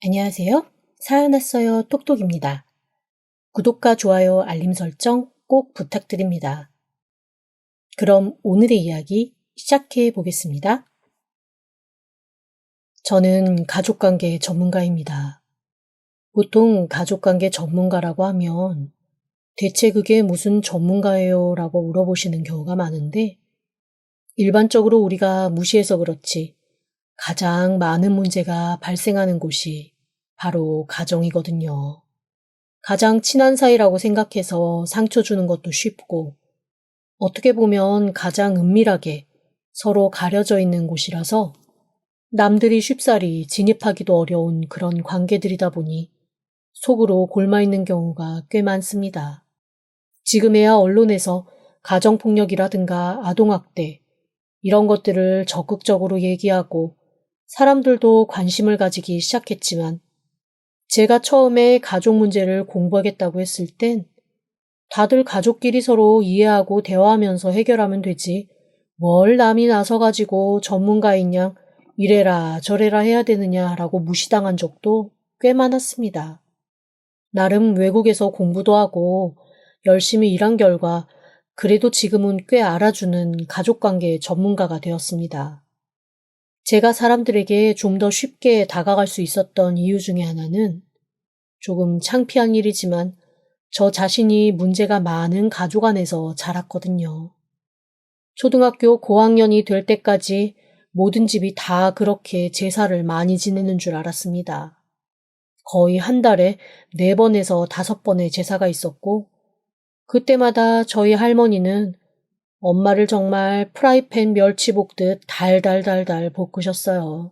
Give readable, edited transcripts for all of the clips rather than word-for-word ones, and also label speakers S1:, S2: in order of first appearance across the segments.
S1: 안녕하세요. 사연 왔어요. 똑똑입니다. 구독과 좋아요, 알림 설정 꼭 부탁드립니다. 그럼 오늘의 이야기 시작해 보겠습니다. 저는 가족관계 전문가입니다. 보통 가족관계 전문가라고 하면 대체 그게 무슨 전문가예요? 라고 물어보시는 경우가 많은데 일반적으로 우리가 무시해서 그렇지 가장 많은 문제가 발생하는 곳이 바로 가정이거든요. 가장 친한 사이라고 생각해서 상처 주는 것도 쉽고 어떻게 보면 가장 은밀하게 서로 가려져 있는 곳이라서 남들이 쉽사리 진입하기도 어려운 그런 관계들이다 보니 속으로 골마 있는 경우가 꽤 많습니다. 지금에야 언론에서 가정폭력이라든가 아동학대 이런 것들을 적극적으로 얘기하고 사람들도 관심을 가지기 시작했지만 제가 처음에 가족 문제를 공부하겠다고 했을 땐 다들 가족끼리 서로 이해하고 대화하면서 해결하면 되지 뭘 남이 나서가지고 전문가인 양 이래라 저래라 해야 되느냐라고 무시당한 적도 꽤 많았습니다. 나름 외국에서 공부도 하고 열심히 일한 결과 그래도 지금은 꽤 알아주는 가족관계 전문가가 되었습니다. 제가 사람들에게 좀 더 쉽게 다가갈 수 있었던 이유 중에 하나는 조금 창피한 일이지만 저 자신이 문제가 많은 가족 안에서 자랐거든요. 초등학교 고학년이 될 때까지 모든 집이 다 그렇게 제사를 많이 지내는 줄 알았습니다. 거의 한 달에 4번에서 5번의 제사가 있었고 그때마다 저희 할머니는 엄마를 정말 프라이팬 멸치 볶듯 달달달달 볶으셨어요.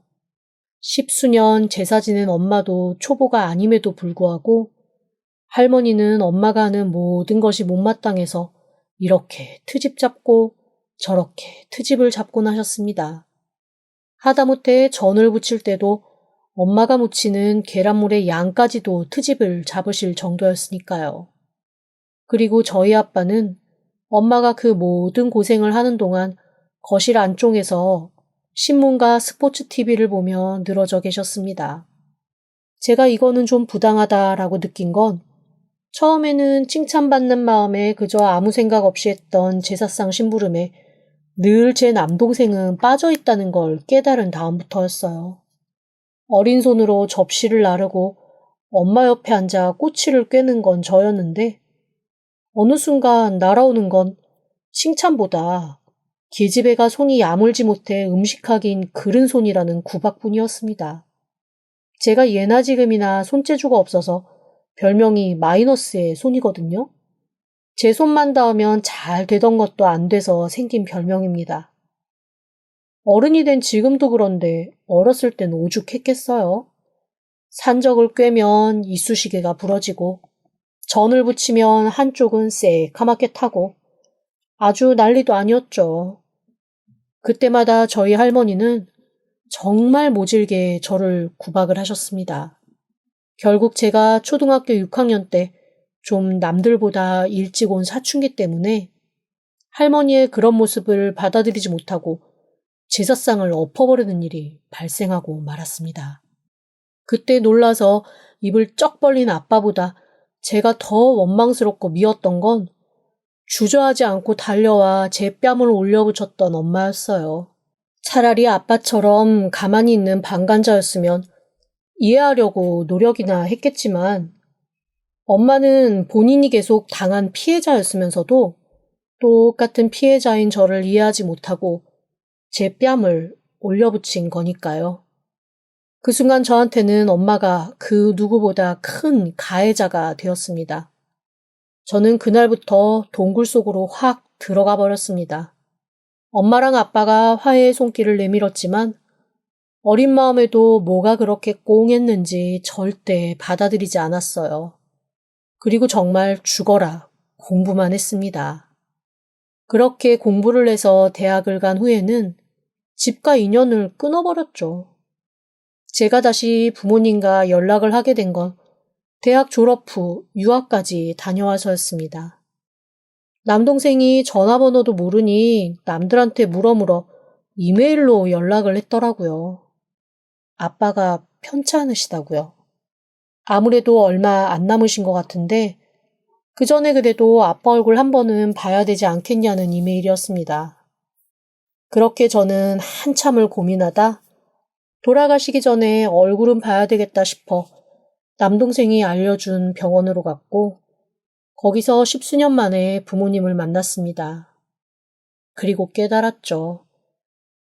S1: 10수년 제사 지낸 엄마도 초보가 아님에도 불구하고 할머니는 엄마가 하는 모든 것이 못마땅해서 이렇게 트집 잡고 저렇게 트집을 잡곤 하셨습니다. 하다못해 전을 부칠 때도 엄마가 무치는 계란물의 양까지도 트집을 잡으실 정도였으니까요. 그리고 저희 아빠는 엄마가 그 모든 고생을 하는 동안 거실 안쪽에서 신문과 스포츠 TV를 보며 늘어져 계셨습니다. 제가 이거는 좀 부당하다라고 느낀 건 처음에는 칭찬받는 마음에 그저 아무 생각 없이 했던 제사상 심부름에 늘 제 남동생은 빠져있다는 걸 깨달은 다음부터였어요. 어린 손으로 접시를 나르고 엄마 옆에 앉아 꼬치를 꿰는 건 저였는데 어느 순간 날아오는 건 칭찬보다 계집애가 손이 야물지 못해 음식하긴 그른 손이라는 구박뿐이었습니다. 제가 예나 지금이나 손재주가 없어서 별명이 마이너스의 손이거든요. 제 손만 닿으면 잘 되던 것도 안 돼서 생긴 별명입니다. 어른이 된 지금도 그런데 어렸을 땐 오죽했겠어요. 산적을 꿰면 이쑤시개가 부러지고 전을 붙이면 한쪽은 새카맣게 타고 아주 난리도 아니었죠. 그때마다 저희 할머니는 정말 모질게 저를 구박을 하셨습니다. 결국 제가 초등학교 6학년 때 좀 남들보다 일찍 온 사춘기 때문에 할머니의 그런 모습을 받아들이지 못하고 제사상을 엎어버리는 일이 발생하고 말았습니다. 그때 놀라서 입을 쩍 벌린 아빠보다 제가 더 원망스럽고 미웠던 건 주저하지 않고 달려와 제 뺨을 올려붙였던 엄마였어요. 차라리 아빠처럼 가만히 있는 방관자였으면 이해하려고 노력이나 했겠지만 엄마는 본인이 계속 당한 피해자였으면서도 똑같은 피해자인 저를 이해하지 못하고 제 뺨을 올려붙인 거니까요. 그 순간 저한테는 엄마가 그 누구보다 큰 가해자가 되었습니다. 저는 그날부터 동굴 속으로 확 들어가 버렸습니다. 엄마랑 아빠가 화해의 손길을 내밀었지만 어린 마음에도 뭐가 그렇게 꽁했는지 절대 받아들이지 않았어요. 그리고 정말 죽어라 공부만 했습니다. 그렇게 공부를 해서 대학을 간 후에는 집과 인연을 끊어버렸죠. 제가 다시 부모님과 연락을 하게 된 건 대학 졸업 후 유학까지 다녀와서였습니다. 남동생이 전화번호도 모르니 남들한테 물어 이메일로 연락을 했더라고요. 아빠가 편찮으시다고요. 아무래도 얼마 안 남으신 것 같은데 그 전에 그래도 아빠 얼굴 한 번은 봐야 되지 않겠냐는 이메일이었습니다. 그렇게 저는 한참을 고민하다 돌아가시기 전에 얼굴은 봐야 되겠다 싶어 남동생이 알려준 병원으로 갔고 거기서 10수년 만에 부모님을 만났습니다. 그리고 깨달았죠.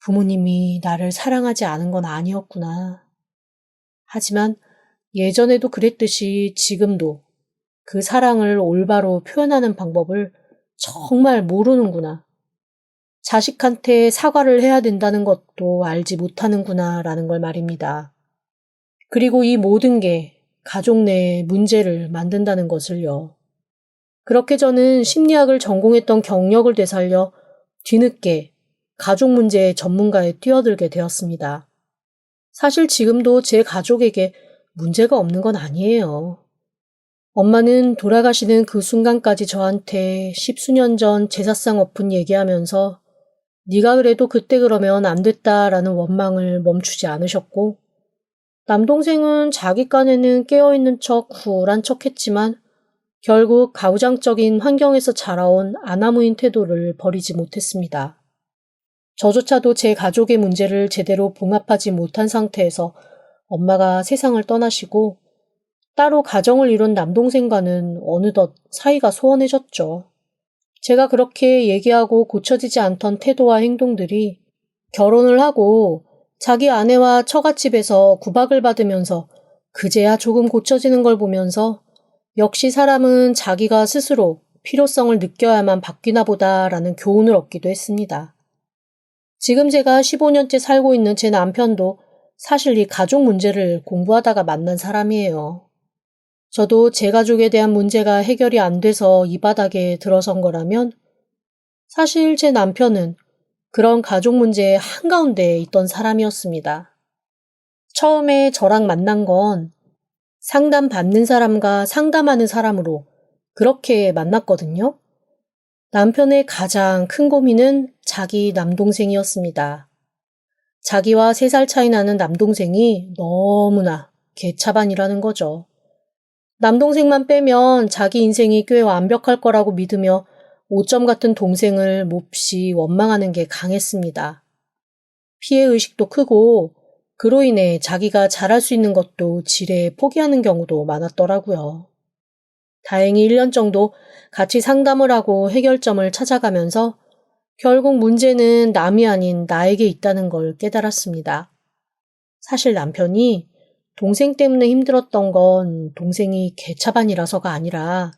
S1: 부모님이 나를 사랑하지 않은 건 아니었구나. 하지만 예전에도 그랬듯이 지금도 그 사랑을 올바로 표현하는 방법을 정말 모르는구나. 자식한테 사과를 해야 된다는 것도 알지 못하는구나 라는 걸 말입니다. 그리고 이 모든 게 가족 내에 문제를 만든다는 것을요. 그렇게 저는 심리학을 전공했던 경력을 되살려 뒤늦게 가족 문제의 전문가에 뛰어들게 되었습니다. 사실 지금도 제 가족에게 문제가 없는 건 아니에요. 엄마는 돌아가시는 그 순간까지 저한테 10수년 전 제사상 엎은 얘기하면서 네가 그래도 그때 그러면 안 됐다라는 원망을 멈추지 않으셨고 남동생은 자기 깐에는 깨어있는 척 쿨한 척 했지만 결국 가부장적인 환경에서 자라온 아나무인 태도를 버리지 못했습니다. 저조차도 제 가족의 문제를 제대로 봉합하지 못한 상태에서 엄마가 세상을 떠나시고 따로 가정을 이룬 남동생과는 어느덧 사이가 소원해졌죠. 제가 그렇게 얘기하고 고쳐지지 않던 태도와 행동들이 결혼을 하고 자기 아내와 처갓집에서 구박을 받으면서 그제야 조금 고쳐지는 걸 보면서 역시 사람은 자기가 스스로 필요성을 느껴야만 바뀌나 보다라는 교훈을 얻기도 했습니다. 지금 제가 15년째 살고 있는 제 남편도 사실 이 가족 문제를 공부하다가 만난 사람이에요. 저도 제 가족에 대한 문제가 해결이 안 돼서 이 바닥에 들어선 거라면 사실 제 남편은 그런 가족 문제의 한가운데에 있던 사람이었습니다. 처음에 저랑 만난 건 상담 받는 사람과 상담하는 사람으로 그렇게 만났거든요. 남편의 가장 큰 고민은 자기 남동생이었습니다. 자기와 3살 차이 나는 남동생이 너무나 개차반이라는 거죠. 남동생만 빼면 자기 인생이 꽤 완벽할 거라고 믿으며 오점 같은 동생을 몹시 원망하는 게 강했습니다. 피해의식도 크고 그로 인해 자기가 잘할 수 있는 것도 지레 포기하는 경우도 많았더라고요. 다행히 1년 정도 같이 상담을 하고 해결점을 찾아가면서 결국 문제는 남이 아닌 나에게 있다는 걸 깨달았습니다. 사실 남편이 동생 때문에 힘들었던 건 동생이 개차반이라서가 아니라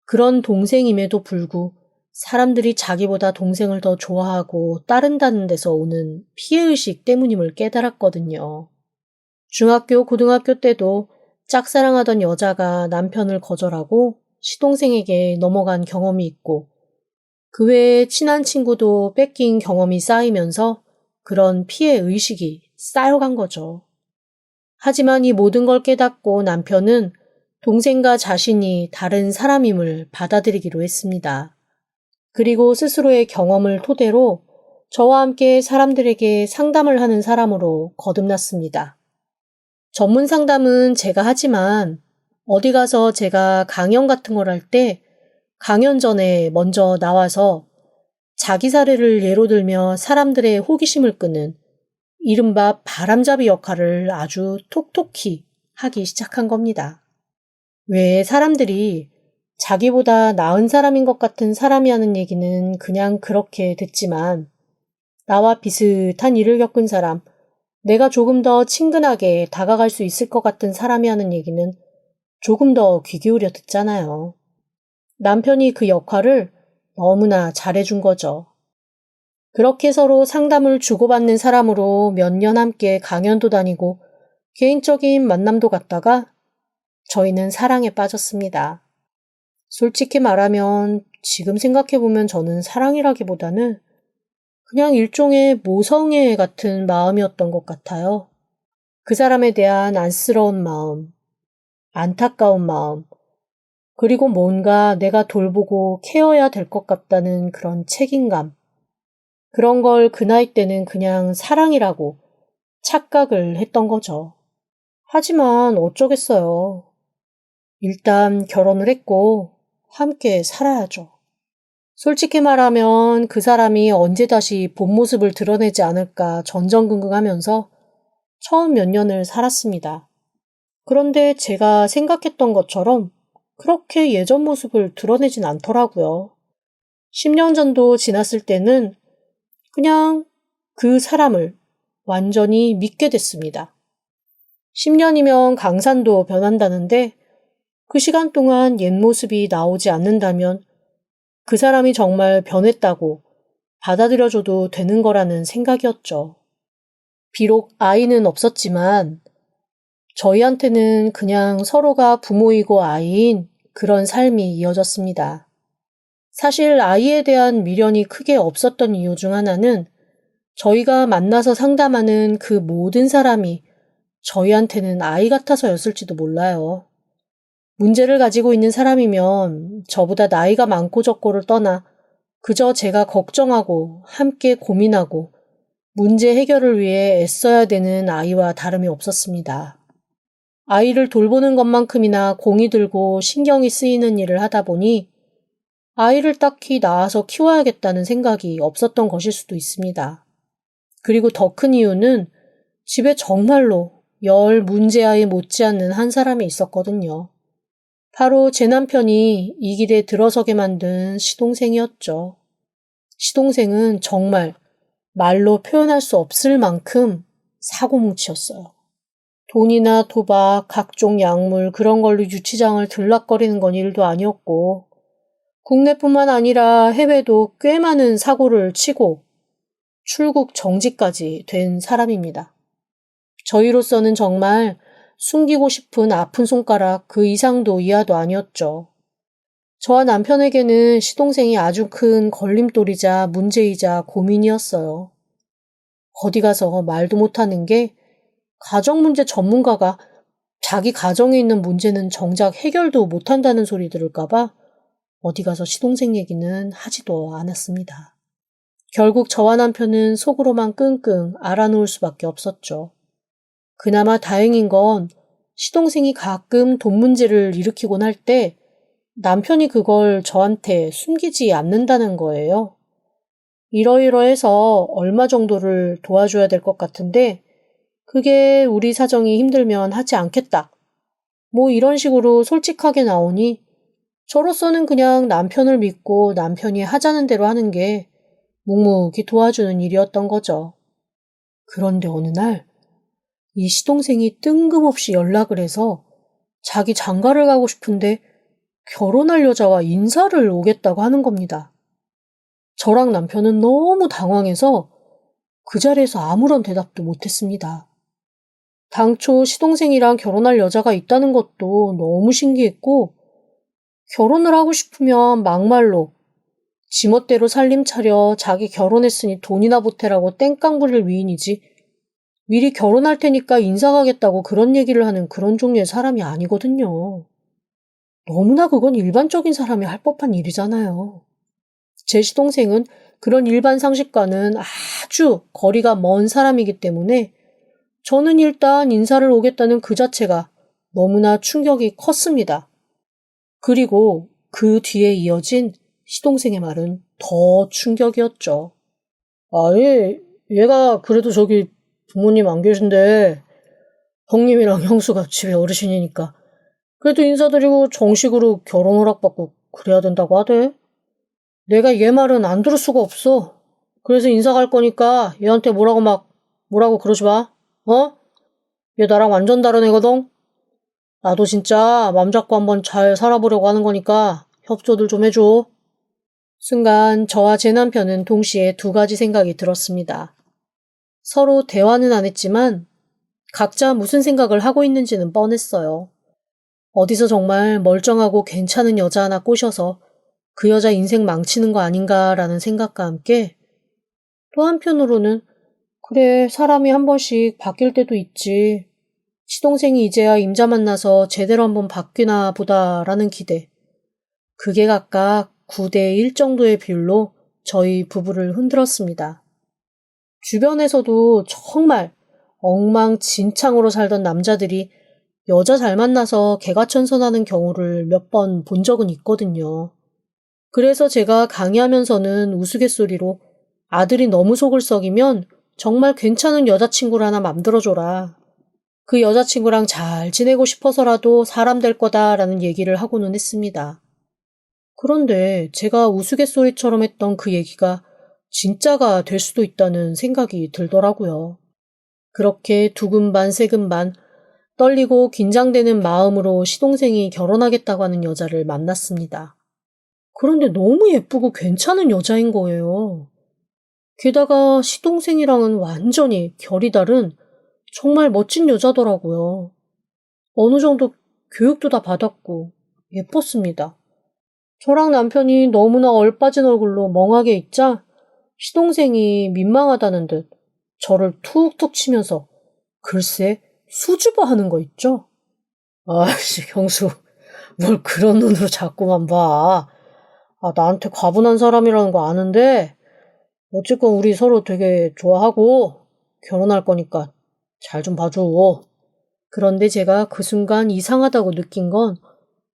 S1: 그런 동생임에도 불구 사람들이 자기보다 동생을 더 좋아하고 따른다는 데서 오는 피해의식 때문임을 깨달았거든요. 중학교, 고등학교 때도 짝사랑하던 여자가 남편을 거절하고 시동생에게 넘어간 경험이 있고 그 외에 친한 친구도 뺏긴 경험이 쌓이면서 그런 피해의식이 쌓여간 거죠. 하지만 이 모든 걸 깨닫고 남편은 동생과 자신이 다른 사람임을 받아들이기로 했습니다. 그리고 스스로의 경험을 토대로 저와 함께 사람들에게 상담을 하는 사람으로 거듭났습니다. 전문 상담은 제가 하지만 어디 가서 제가 강연 같은 걸 할 때 강연 전에 먼저 나와서 자기 사례를 예로 들며 사람들의 호기심을 끄는 이른바 바람잡이 역할을 아주 톡톡히 하기 시작한 겁니다. 왜 사람들이 자기보다 나은 사람인 것 같은 사람이 하는 얘기는 그냥 그렇게 듣지만 나와 비슷한 일을 겪은 사람, 내가 조금 더 친근하게 다가갈 수 있을 것 같은 사람이 하는 얘기는 조금 더 귀 기울여 듣잖아요. 남편이 그 역할을 너무나 잘해준 거죠. 그렇게 서로 상담을 주고받는 사람으로 몇 년 함께 강연도 다니고 개인적인 만남도 갖다가 저희는 사랑에 빠졌습니다. 솔직히 말하면 지금 생각해보면 저는 사랑이라기보다는 그냥 일종의 모성애 같은 마음이었던 것 같아요. 그 사람에 대한 안쓰러운 마음, 안타까운 마음, 그리고 뭔가 내가 돌보고 케어해야 될 것 같다는 그런 책임감. 그런 걸 그 나이 때는 그냥 사랑이라고 착각을 했던 거죠. 하지만 어쩌겠어요. 일단 결혼을 했고 함께 살아야죠. 솔직히 말하면 그 사람이 언제 다시 본 모습을 드러내지 않을까 전전긍긍하면서 처음 몇 년을 살았습니다. 그런데 제가 생각했던 것처럼 그렇게 예전 모습을 드러내진 않더라고요. 10년 전도 지났을 때는 그냥 그 사람을 완전히 믿게 됐습니다. 10년이면 강산도 변한다는데 그 시간 동안 옛 모습이 나오지 않는다면 그 사람이 정말 변했다고 받아들여줘도 되는 거라는 생각이었죠. 비록 아이는 없었지만 저희한테는 그냥 서로가 부모이고 아이인 그런 삶이 이어졌습니다. 사실 아이에 대한 미련이 크게 없었던 이유 중 하나는 저희가 만나서 상담하는 그 모든 사람이 저희한테는 아이 같아서였을지도 몰라요. 문제를 가지고 있는 사람이면 저보다 나이가 많고 적고를 떠나 그저 제가 걱정하고 함께 고민하고 문제 해결을 위해 애써야 되는 아이와 다름이 없었습니다. 아이를 돌보는 것만큼이나 공이 들고 신경이 쓰이는 일을 하다 보니 아이를 딱히 낳아서 키워야겠다는 생각이 없었던 것일 수도 있습니다. 그리고 더 큰 이유는 집에 정말로 열 문제아이 못지않는 한 사람이 있었거든요. 바로 제 남편이 이 길에 들어서게 만든 시동생이었죠. 시동생은 정말 말로 표현할 수 없을 만큼 사고뭉치였어요. 돈이나 도박, 각종 약물 그런 걸로 유치장을 들락거리는 건 일도 아니었고 국내뿐만 아니라 해외도 꽤 많은 사고를 치고 출국 정지까지 된 사람입니다. 저희로서는 정말 숨기고 싶은 아픈 손가락 그 이상도 이하도 아니었죠. 저와 남편에게는 시동생이 아주 큰 걸림돌이자 문제이자 고민이었어요. 어디 가서 말도 못하는 게 가정문제 전문가가 자기 가정에 있는 문제는 정작 해결도 못한다는 소리 들을까봐 어디 가서 시동생 얘기는 하지도 않았습니다. 결국 저와 남편은 속으로만 끙끙 앓아놓을 수밖에 없었죠. 그나마 다행인 건 시동생이 가끔 돈 문제를 일으키곤 할 때 남편이 그걸 저한테 숨기지 않는다는 거예요. 이러이러해서 얼마 정도를 도와줘야 될 것 같은데 그게 우리 사정이 힘들면 하지 않겠다. 뭐 이런 식으로 솔직하게 나오니 저로서는 그냥 남편을 믿고 남편이 하자는 대로 하는 게 묵묵히 도와주는 일이었던 거죠. 그런데 어느 날 이 시동생이 뜬금없이 연락을 해서 자기 장가를 가고 싶은데 결혼할 여자와 인사를 오겠다고 하는 겁니다. 저랑 남편은 너무 당황해서 그 자리에서 아무런 대답도 못했습니다. 당초 시동생이랑 결혼할 여자가 있다는 것도 너무 신기했고 결혼을 하고 싶으면 막말로 지멋대로 살림 차려 자기 결혼했으니 돈이나 보태라고 땡깡 부릴 위인이지 미리 결혼할 테니까 인사 가겠다고 그런 얘기를 하는 그런 종류의 사람이 아니거든요. 너무나 그건 일반적인 사람이 할 법한 일이잖아요. 제 시동생은 그런 일반 상식과는 아주 거리가 먼 사람이기 때문에 저는 일단 인사를 오겠다는 그 자체가 너무나 충격이 컸습니다. 그리고 그 뒤에 이어진 시동생의 말은 더 충격이었죠. 얘가 그래도 저기 부모님 안 계신데 형님이랑 형수가 집에 어르신이니까 그래도 인사드리고 정식으로 결혼 허락받고 그래야 된다고 하대. 내가 얘 말은 안 들을 수가 없어. 그래서 인사 갈 거니까 얘한테 뭐라고 그러지 마. 어? 얘 나랑 완전 다른 애거든. 나도 진짜 맘 잡고 한번 잘 살아보려고 하는 거니까 협조들 좀 해줘. 순간 저와 제 남편은 동시에 두 가지 생각이 들었습니다. 서로 대화는 안 했지만 각자 무슨 생각을 하고 있는지는 뻔했어요. 어디서 정말 멀쩡하고 괜찮은 여자 하나 꼬셔서 그 여자 인생 망치는 거 아닌가라는 생각과 함께 또 한편으로는 그래 사람이 한 번씩 바뀔 때도 있지. 시동생이 이제야 임자 만나서 제대로 한번 바뀌나 보다라는 기대. 그게 각각 9대 1 정도의 비율로 저희 부부를 흔들었습니다. 주변에서도 정말 엉망진창으로 살던 남자들이 여자 잘 만나서 개가천선하는 경우를 몇 번 본 적은 있거든요. 그래서 제가 강의하면서는 우스갯소리로 아들이 너무 속을 썩이면 정말 괜찮은 여자친구를 하나 만들어줘라. 그 여자친구랑 잘 지내고 싶어서라도 사람 될 거다라는 얘기를 하고는 했습니다. 그런데 제가 우스갯소리처럼 했던 그 얘기가 진짜가 될 수도 있다는 생각이 들더라고요. 그렇게 두근반 세근반 떨리고 긴장되는 마음으로 시동생이 결혼하겠다고 하는 여자를 만났습니다. 그런데 너무 예쁘고 괜찮은 여자인 거예요. 게다가 시동생이랑은 완전히 결이 다른 정말 멋진 여자더라고요. 어느 정도 교육도 다 받았고 예뻤습니다. 저랑 남편이 너무나 얼빠진 얼굴로 멍하게 있자 시동생이 민망하다는 듯 저를 툭툭 치면서 글쎄 수줍어 하는 거 있죠? 아씨 형수 뭘 그런 눈으로 자꾸만 봐. 나한테 과분한 사람이라는 거 아는데 어쨌건 우리 서로 되게 좋아하고 결혼할 거니까 잘 좀 봐줘. 그런데 제가 그 순간 이상하다고 느낀 건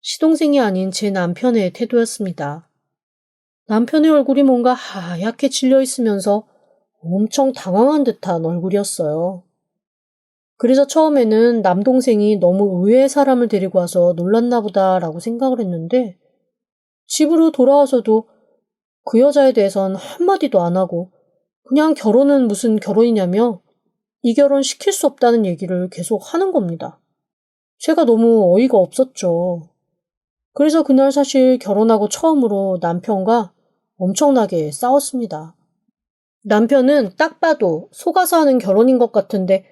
S1: 시동생이 아닌 제 남편의 태도였습니다. 남편의 얼굴이 뭔가 하얗게 질려 있으면서 엄청 당황한 듯한 얼굴이었어요. 그래서 처음에는 남동생이 너무 의외의 사람을 데리고 와서 놀랐나 보다라고 생각을 했는데 집으로 돌아와서도 그 여자에 대해선 한마디도 안 하고 그냥 결혼은 무슨 결혼이냐며 이 결혼 시킬 수 없다는 얘기를 계속 하는 겁니다. 제가 너무 어이가 없었죠. 그래서 그날 사실 결혼하고 처음으로 남편과 엄청나게 싸웠습니다. 남편은 딱 봐도 속아서 하는 결혼인 것 같은데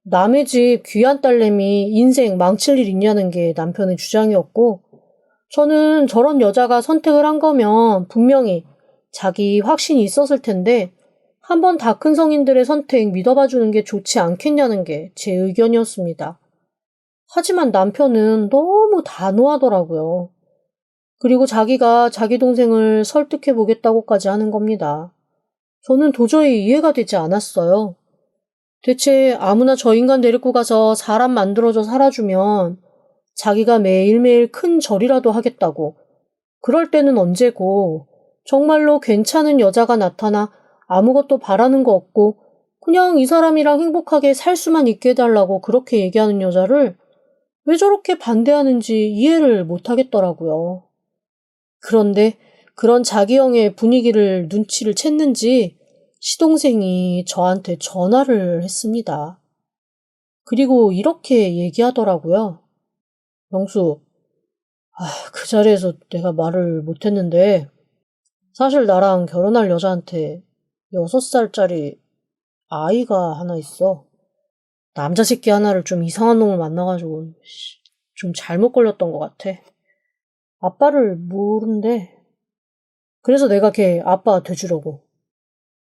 S1: 남의 집 귀한 딸내미 인생 망칠 일 있냐는 게 남편의 주장이었고 저는 저런 여자가 선택을 한 거면 분명히 자기 확신이 있었을 텐데 한번 다 큰 성인들의 선택 믿어봐 주는 게 좋지 않겠냐는 게 제 의견이었습니다. 하지만 남편은 너무 단호하더라고요. 그리고 자기가 자기 동생을 설득해 보겠다고까지 하는 겁니다. 저는 도저히 이해가 되지 않았어요. 대체 아무나 저 인간 데리고 가서 사람 만들어줘 살아주면 자기가 매일매일 큰 절이라도 하겠다고. 그럴 때는 언제고 정말로 괜찮은 여자가 나타나 아무것도 바라는 거 없고 그냥 이 사람이랑 행복하게 살 수만 있게 해달라고 그렇게 얘기하는 여자를 왜 저렇게 반대하는지 이해를 못하겠더라고요. 그런데 그런 자기형의 분위기를 눈치를 챘는지 시동생이 저한테 전화를 했습니다. 그리고 이렇게 얘기하더라고요. 영수, 그 자리에서 내가 말을 못했는데 사실 나랑 결혼할 여자한테 6살짜리 아이가 하나 있어. 남자 새끼 하나를 좀 이상한 놈을 만나가지고 좀 잘못 걸렸던 것 같아. 아빠를 모른대. 그래서 내가 걔 아빠 돼주려고.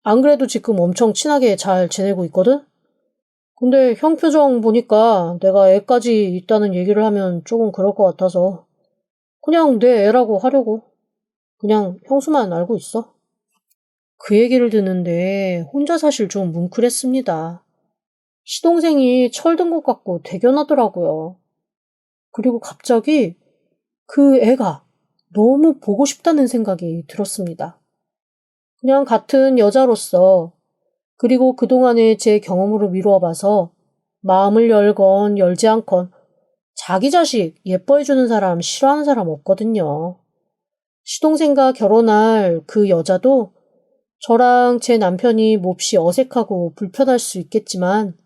S1: 안 그래도 지금 엄청 친하게 잘 지내고 있거든? 근데 형 표정 보니까 내가 애까지 있다는 얘기를 하면 조금 그럴 것 같아서 그냥 내 애라고 하려고. 그냥 형수만 알고 있어. 그 얘기를 듣는데 혼자 사실 좀 뭉클했습니다. 시동생이 철든 것 같고 대견하더라고요. 그리고 갑자기 그 애가 너무 보고 싶다는 생각이 들었습니다. 그냥 같은 여자로서 그리고 그동안의 제 경험으로 미루어 봐서 마음을 열건 열지 않건 자기 자식 예뻐해주는 사람 싫어하는 사람 없거든요. 시동생과 결혼할 그 여자도 저랑 제 남편이 몹시 어색하고 불편할 수 있겠지만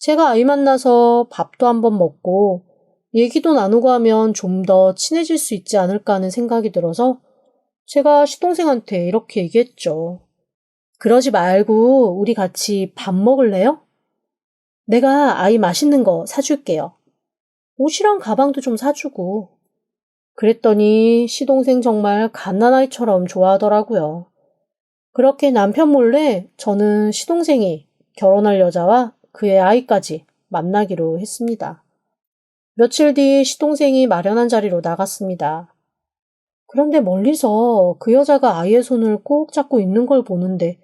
S1: 제가 아이 만나서 밥도 한번 먹고 얘기도 나누고 하면 좀 더 친해질 수 있지 않을까 하는 생각이 들어서 제가 시동생한테 이렇게 얘기했죠. 그러지 말고 우리 같이 밥 먹을래요? 내가 아이 맛있는 거 사줄게요. 옷이랑 가방도 좀 사주고. 그랬더니 시동생 정말 갓난아이처럼 좋아하더라고요. 그렇게 남편 몰래 저는 시동생이 결혼할 여자와 그의 아이까지 만나기로 했습니다. 며칠 뒤 시동생이 마련한 자리로 나갔습니다. 그런데 멀리서 그 여자가 아이의 손을 꼭 잡고 있는 걸 보는데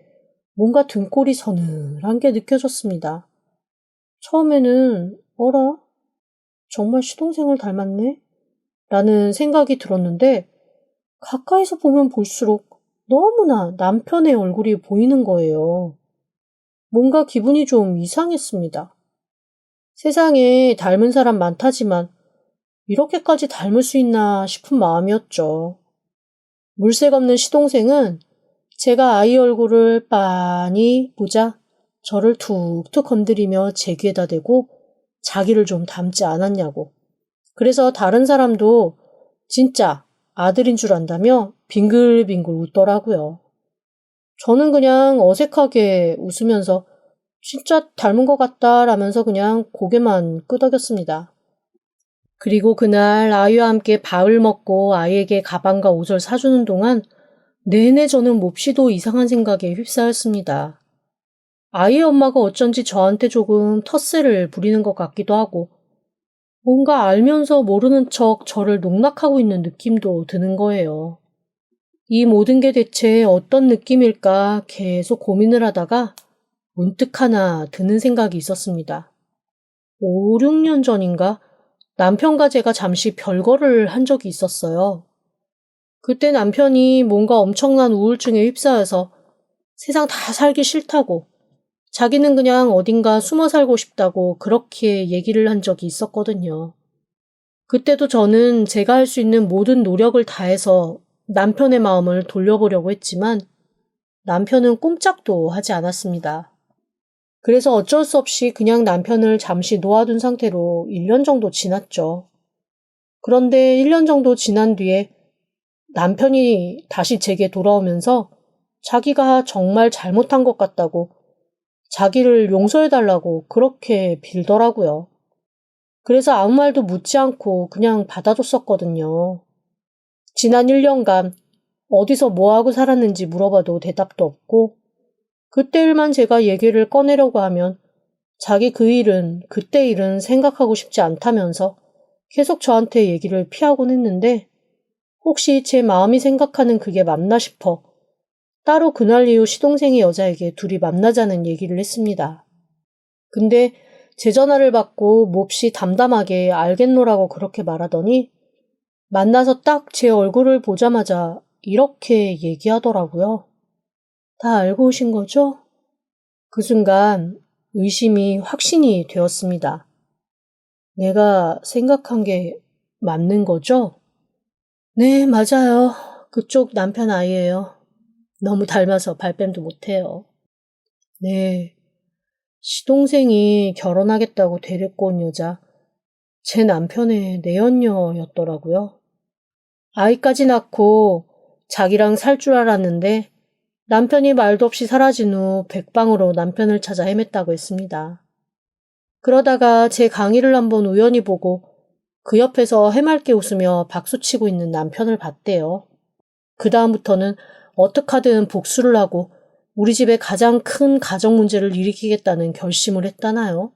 S1: 뭔가 등골이 서늘한 게 느껴졌습니다. 처음에는 어라? 정말 시동생을 닮았네? 라는 생각이 들었는데 가까이서 보면 볼수록 너무나 남편의 얼굴이 보이는 거예요. 뭔가 기분이 좀 이상했습니다. 세상에 닮은 사람 많다지만 이렇게까지 닮을 수 있나 싶은 마음이었죠. 물색 없는 시동생은 제가 아이 얼굴을 빤히 보자 저를 툭툭 건드리며 제 귀에다 대고 자기를 좀 닮지 않았냐고. 그래서 다른 사람도 진짜 아들인 줄 안다며 빙글빙글 웃더라고요. 저는 그냥 어색하게 웃으면서 진짜 닮은 것 같다라면서 그냥 고개만 끄덕였습니다. 그리고 그날 아이와 함께 밥을 먹고 아이에게 가방과 옷을 사주는 동안 내내 저는 몹시도 이상한 생각에 휩싸였습니다. 아이의 엄마가 어쩐지 저한테 조금 텃세를 부리는 것 같기도 하고 뭔가 알면서 모르는 척 저를 농락하고 있는 느낌도 드는 거예요. 이 모든 게 대체 어떤 느낌일까 계속 고민을 하다가 문득 하나 드는 생각이 있었습니다. 5, 6년 전인가 남편과 제가 잠시 별거를 한 적이 있었어요. 그때 남편이 뭔가 엄청난 우울증에 휩싸여서 세상 다 살기 싫다고 자기는 그냥 어딘가 숨어 살고 싶다고 그렇게 얘기를 한 적이 있었거든요. 그때도 저는 제가 할 수 있는 모든 노력을 다해서 남편의 마음을 돌려보려고 했지만 남편은 꼼짝도 하지 않았습니다. 그래서 어쩔 수 없이 그냥 남편을 잠시 놓아둔 상태로 1년 정도 지났죠. 그런데 1년 정도 지난 뒤에 남편이 다시 제게 돌아오면서 자기가 정말 잘못한 것 같다고 자기를 용서해달라고 그렇게 빌더라고요. 그래서 아무 말도 묻지 않고 그냥 받아줬었거든요. 지난 1년간 어디서 뭐하고 살았는지 물어봐도 대답도 없고 그때 일만 제가 얘기를 꺼내려고 하면 자기 그 일은 그때 일은 생각하고 싶지 않다면서 계속 저한테 얘기를 피하곤 했는데 혹시 제 마음이 생각하는 그게 맞나 싶어 따로 그날 이후 시동생의 여자에게 둘이 만나자는 얘기를 했습니다. 근데 제 전화를 받고 몹시 담담하게 알겠노라고 그렇게 말하더니 만나서 딱 제 얼굴을 보자마자 이렇게 얘기하더라고요. 다 알고 오신 거죠? 그 순간 의심이 확신이 되었습니다. 내가 생각한 게 맞는 거죠? 네, 맞아요. 그쪽 남편 아이예요. 너무 닮아서 발뺌도 못해요. 네, 시동생이 결혼하겠다고 데리고 온 여자, 제 남편의 내연녀였더라고요. 아이까지 낳고 자기랑 살 줄 알았는데 남편이 말도 없이 사라진 후 백방으로 남편을 찾아 헤맸다고 했습니다. 그러다가 제 강의를 한번 우연히 보고 그 옆에서 해맑게 웃으며 박수치고 있는 남편을 봤대요. 그 다음부터는 어떡하든 복수를 하고 우리 집에 가장 큰 가정 문제를 일으키겠다는 결심을 했다나요?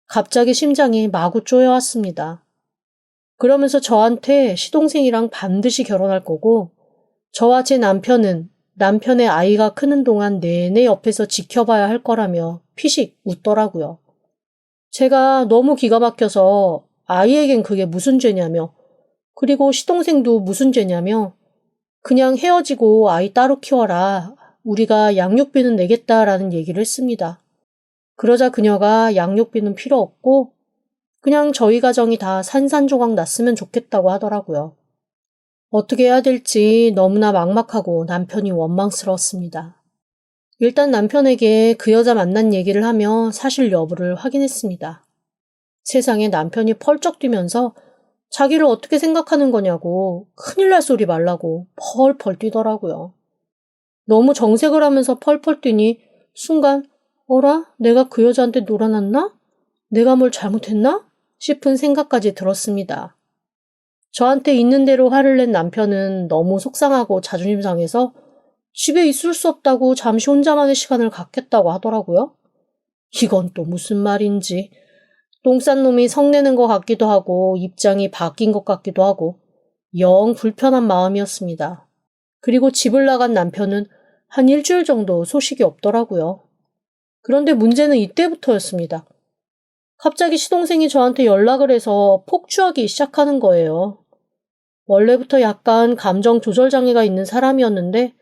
S1: 갑자기 심장이 마구 쪼여왔습니다. 그러면서 저한테 시동생이랑 반드시 결혼할 거고 저와 제 남편은 남편의 아이가 크는 동안 내내 옆에서 지켜봐야 할 거라며 피식 웃더라고요. 제가 너무 기가 막혀서 아이에겐 그게 무슨 죄냐며 그리고 시동생도 무슨 죄냐며 그냥 헤어지고 아이 따로 키워라. 우리가 양육비는 내겠다라는 얘기를 했습니다. 그러자 그녀가 양육비는 필요 없고 그냥 저희 가정이 다 산산조각 났으면 좋겠다고 하더라고요. 어떻게 해야 될지 너무나 막막하고 남편이 원망스러웠습니다. 일단 남편에게 그 여자 만난 얘기를 하며 사실 여부를 확인했습니다. 세상에 남편이 펄쩍 뛰면서 자기를 어떻게 생각하는 거냐고 큰일 날 소리 말라고 펄펄 뛰더라고요. 너무 정색을 하면서 펄펄 뛰니 순간 어라? 내가 그 여자한테 놀아났나? 내가 뭘 잘못했나? 싶은 생각까지 들었습니다. 저한테 있는 대로 화를 낸 남편은 너무 속상하고 자존심 상해서 집에 있을 수 없다고 잠시 혼자만의 시간을 갖겠다고 하더라고요. 이건 또 무슨 말인지 똥 싼 놈이 성내는 것 같기도 하고 입장이 바뀐 것 같기도 하고 영 불편한 마음이었습니다. 그리고 집을 나간 남편은 한 일주일 정도 소식이 없더라고요. 그런데 문제는 이때부터였습니다. 갑자기 시동생이 저한테 연락을 해서 폭주하기 시작하는 거예요. 원래부터 약간 감정 조절 장애가 있는 사람이었는데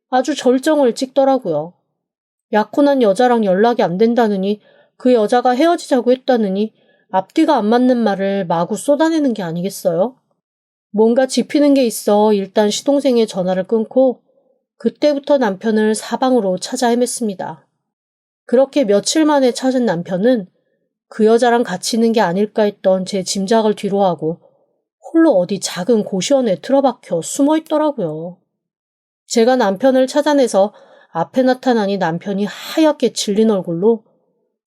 S1: 아주 절정을 찍더라고요. 약혼한 여자랑 연락이 안 된다느니 그 여자가 헤어지자고 했다느니 앞뒤가 안 맞는 말을 마구 쏟아내는 게 아니겠어요? 뭔가 짚히는 게 있어 일단 시동생의 전화를 끊고 그때부터 남편을 사방으로 찾아 헤맸습니다. 그렇게 며칠 만에 찾은 남편은 그 여자랑 같이 있는 게 아닐까 했던 제 짐작을 뒤로하고 홀로 어디 작은 고시원에 틀어박혀 숨어 있더라고요. 제가 남편을 찾아내서 앞에 나타나니 남편이 하얗게 질린 얼굴로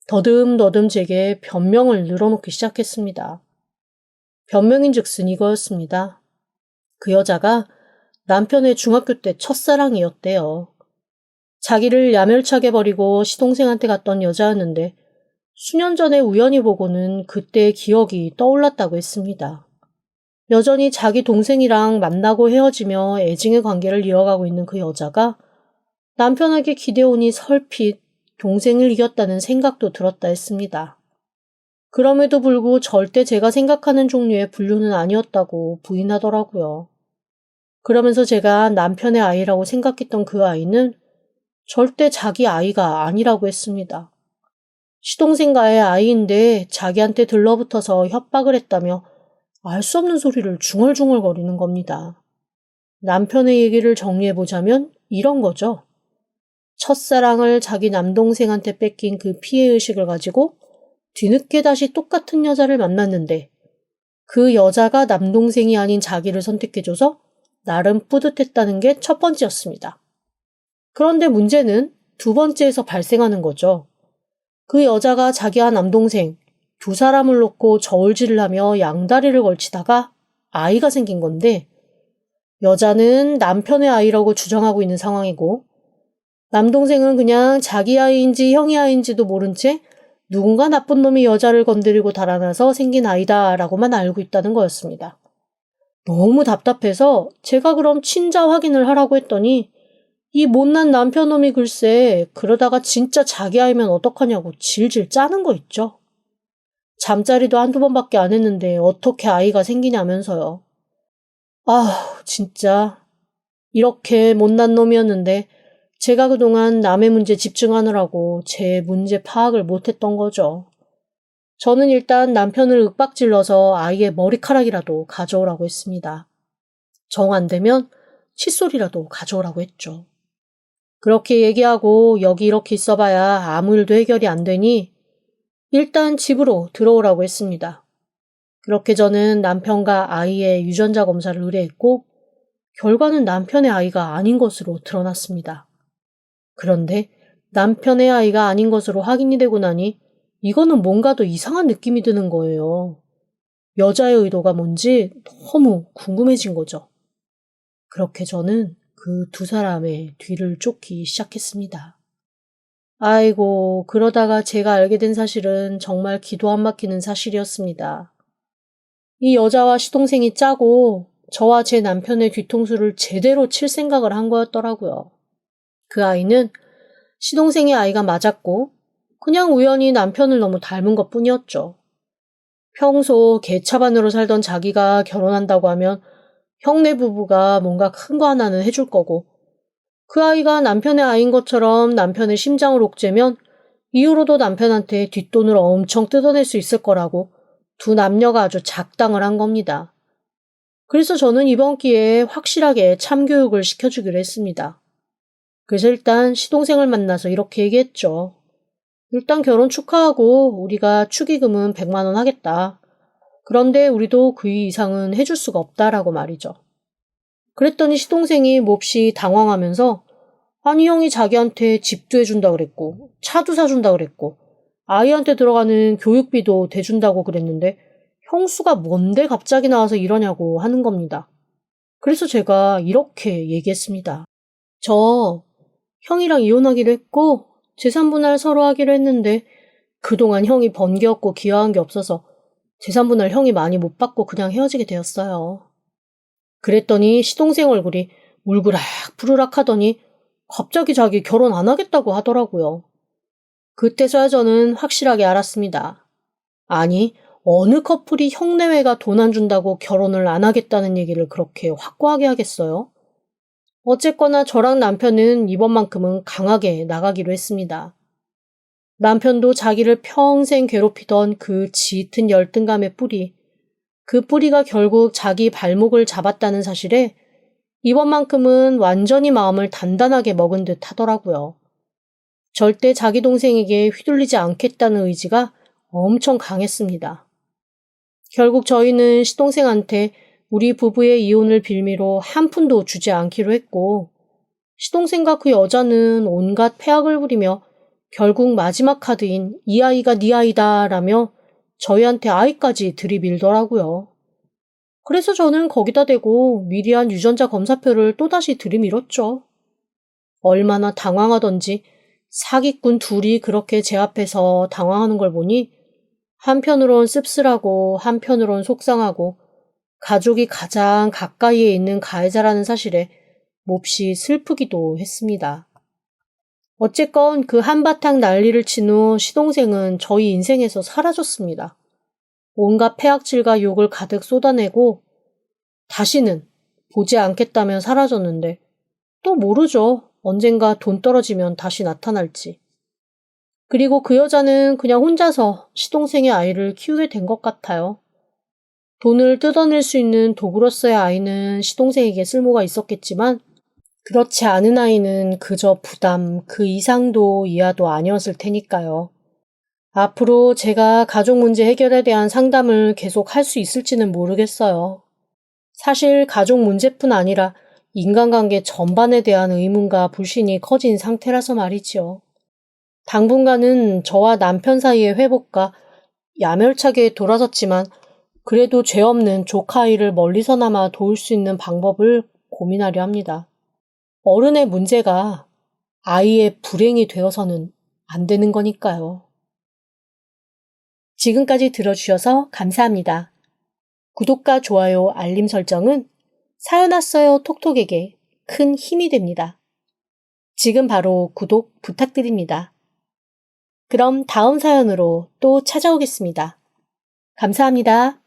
S1: 더듬더듬 제게 변명을 늘어놓기 시작했습니다. 변명인즉슨 이거였습니다. 그 여자가 남편의 중학교 때 첫사랑이었대요. 자기를 야멸차게 버리고 시동생한테 갔던 여자였는데 수년 전에 우연히 보고는 그때의 기억이 떠올랐다고 했습니다. 여전히 자기 동생이랑 만나고 헤어지며 애증의 관계를 이어가고 있는 그 여자가 남편에게 기대오니 설핏 동생을 이겼다는 생각도 들었다 했습니다. 그럼에도 불구하고 절대 제가 생각하는 종류의 불륜은 아니었다고 부인하더라고요. 그러면서 제가 남편의 아이라고 생각했던 그 아이는 절대 자기 아이가 아니라고 했습니다. 시동생과의 아이인데 자기한테 들러붙어서 협박을 했다며 알 수 없는 소리를 중얼중얼거리는 겁니다. 남편의 얘기를 정리해보자면 이런 거죠. 첫사랑을 자기 남동생한테 뺏긴 그 피해의식을 가지고 뒤늦게 다시 똑같은 여자를 만났는데 그 여자가 남동생이 아닌 자기를 선택해줘서 나름 뿌듯했다는 게 첫 번째였습니다. 그런데 문제는 두 번째에서 발생하는 거죠. 그 여자가 자기와 남동생 두 사람을 놓고 저울질을 하며 양다리를 걸치다가 아이가 생긴 건데 여자는 남편의 아이라고 주장하고 있는 상황이고 남동생은 그냥 자기 아이인지 형이 아이인지도 모른 채 누군가 나쁜 놈이 여자를 건드리고 달아나서 생긴 아이다라고만 알고 있다는 거였습니다. 너무 답답해서 제가 그럼 친자 확인을 하라고 했더니 이 못난 남편놈이 글쎄 그러다가 진짜 자기 아이면 어떡하냐고 질질 짜는 거 있죠. 잠자리도 한두 번밖에 안 했는데 어떻게 아이가 생기냐면서요. 진짜 이렇게 못난 놈이었는데 제가 그동안 남의 문제 집중하느라고 제 문제 파악을 못했던 거죠. 저는 일단 남편을 윽박질러서 아이의 머리카락이라도 가져오라고 했습니다. 정 안 되면 칫솔이라도 가져오라고 했죠. 그렇게 얘기하고 여기 이렇게 있어봐야 아무 일도 해결이 안 되니 일단 집으로 들어오라고 했습니다. 그렇게 저는 남편과 아이의 유전자 검사를 의뢰했고 결과는 남편의 아이가 아닌 것으로 드러났습니다. 그런데 남편의 아이가 아닌 것으로 확인이 되고 나니 이거는 뭔가 더 이상한 느낌이 드는 거예요. 여자의 의도가 뭔지 너무 궁금해진 거죠. 그렇게 저는 그 두 사람의 뒤를 쫓기 시작했습니다. 아이고, 그러다가 제가 알게 된 사실은 정말 기도 안 막히는 사실이었습니다. 이 여자와 시동생이 짜고 저와 제 남편의 뒤통수를 제대로 칠 생각을 한 거였더라고요. 그 아이는 시동생의 아이가 맞았고 그냥 우연히 남편을 너무 닮은 것뿐이었죠. 평소 개차반으로 살던 자기가 결혼한다고 하면 형네 부부가 뭔가 큰 거 하나는 해줄 거고 그 아이가 남편의 아이인 것처럼 남편의 심장을 옥죄면 이후로도 남편한테 뒷돈을 엄청 뜯어낼 수 있을 거라고 두 남녀가 아주 작당을 한 겁니다. 그래서 저는 이번 기회에 확실하게 참교육을 시켜주기로 했습니다. 그래서 일단 시동생을 만나서 이렇게 얘기했죠. 일단 결혼 축하하고 우리가 축의금은 100만 원 하겠다. 그런데 우리도 그 이상은 해줄 수가 없다라고 말이죠. 그랬더니 시동생이 몹시 당황하면서 아니 형이 자기한테 집도 해준다 그랬고 차도 사준다 그랬고 아이한테 들어가는 교육비도 대준다고 그랬는데 형수가 뭔데 갑자기 나와서 이러냐고 하는 겁니다. 그래서 제가 이렇게 얘기했습니다. 저 형이랑 이혼하기로 했고 재산분할 서로 하기로 했는데 그동안 형이 번 게 없고 기여한 게 없어서 재산분할 형이 많이 못 받고 그냥 헤어지게 되었어요. 그랬더니 시동생 얼굴이 울그락 푸르락 하더니 갑자기 자기 결혼 안 하겠다고 하더라고요. 그때서야 저는 확실하게 알았습니다. 아니, 어느 커플이 형내외가 돈 안 준다고 결혼을 안 하겠다는 얘기를 그렇게 확고하게 하겠어요? 어쨌거나 저랑 남편은 이번만큼은 강하게 나가기로 했습니다. 남편도 자기를 평생 괴롭히던 그 짙은 열등감의 뿌리, 그 뿌리가 결국 자기 발목을 잡았다는 사실에 이번만큼은 완전히 마음을 단단하게 먹은 듯 하더라고요. 절대 자기 동생에게 휘둘리지 않겠다는 의지가 엄청 강했습니다. 결국 저희는 시동생한테 우리 부부의 이혼을 빌미로 한 푼도 주지 않기로 했고, 시동생과 그 여자는 온갖 폐악을 부리며 결국 마지막 카드인 이 아이가 네 아이다 라며 저희한테 아이까지 들이밀더라고요. 그래서 저는 거기다 대고 미리한 유전자 검사표를 또다시 들이밀었죠. 얼마나 당황하던지 사기꾼 둘이 그렇게 제 앞에서 당황하는 걸 보니 한편으론 씁쓸하고 한편으론 속상하고 가족이 가장 가까이에 있는 가해자라는 사실에 몹시 슬프기도 했습니다. 어쨌건 그 한바탕 난리를 친 후 시동생은 저희 인생에서 사라졌습니다. 온갖 폐악질과 욕을 가득 쏟아내고 다시는 보지 않겠다며 사라졌는데 또 모르죠. 언젠가 돈 떨어지면 다시 나타날지. 그리고 그 여자는 그냥 혼자서 시동생의 아이를 키우게 된 것 같아요. 돈을 뜯어낼 수 있는 도구로서의 아이는 시동생에게 쓸모가 있었겠지만 그렇지 않은 아이는 그저 부담, 그 이상도 이하도 아니었을 테니까요. 앞으로 제가 가족 문제 해결에 대한 상담을 계속 할 수 있을지는 모르겠어요. 사실 가족 문제뿐 아니라 인간관계 전반에 대한 의문과 불신이 커진 상태라서 말이지요. 당분간은 저와 남편 사이의 회복과 야멸차게 돌아섰지만 그래도 죄 없는 조카 아이를 멀리서나마 도울 수 있는 방법을 고민하려 합니다. 어른의 문제가 아이의 불행이 되어서는 안 되는 거니까요. 지금까지 들어주셔서 감사합니다. 구독과 좋아요, 알림 설정은 사연 왔어요 톡톡에게 큰 힘이 됩니다. 지금 바로 구독 부탁드립니다. 그럼 다음 사연으로 또 찾아오겠습니다. 감사합니다.